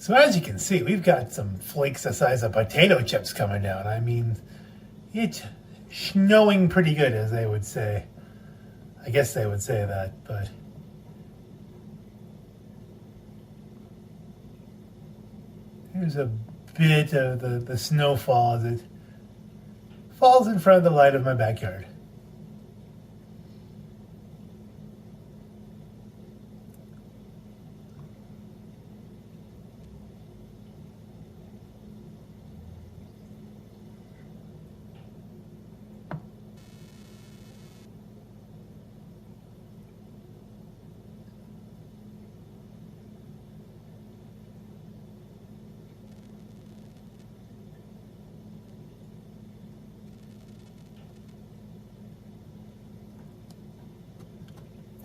So as you can see, we've got some flakes the size of potato chips coming down. I mean, it's snowing pretty good, as they would say. I guess they would say that, but here's a bit of the snowfall as it falls in front of the light of my backyard.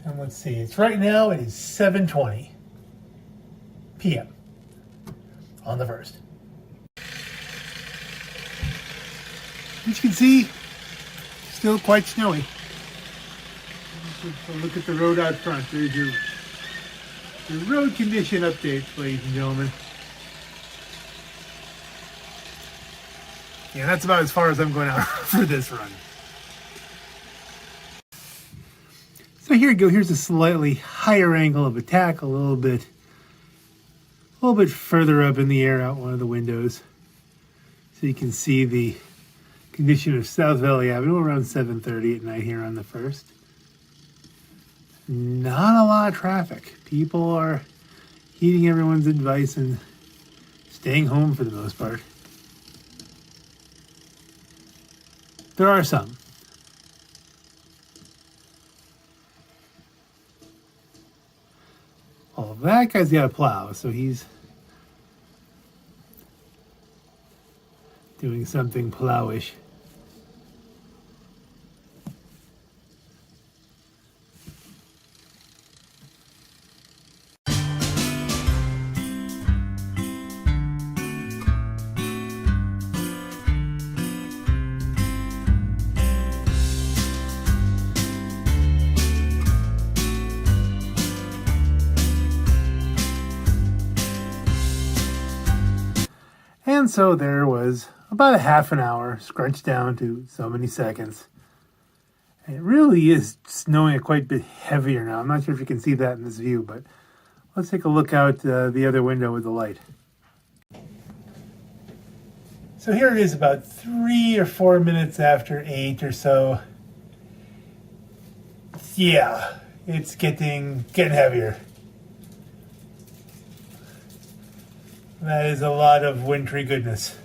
And let's see, it's right now, it is 7:20 p.m. on the 1st. As you can see, still quite snowy. Look at the road out front. There's your road condition update, ladies and gentlemen. Yeah, that's about as far as I'm going out for this run. So here you go. Here's a slightly higher angle of attack, a little bit further up in the air out one of the windows. So you can see the condition of South Valley Avenue around 7:30 at night here on the 1st. Not a lot of traffic. People are heeding everyone's advice and staying home for the most part. There are some. Oh, that guy's got a plow, so he's doing something plowish. And so there was about a half an hour scrunched down to so many seconds. And it really is snowing a quite bit heavier now. I'm not sure if you can see that in this view, but let's take a look out the other window with the light. So here it is about 3 or 4 minutes after 8 or so. Yeah, it's getting heavier. That is a lot of wintry goodness.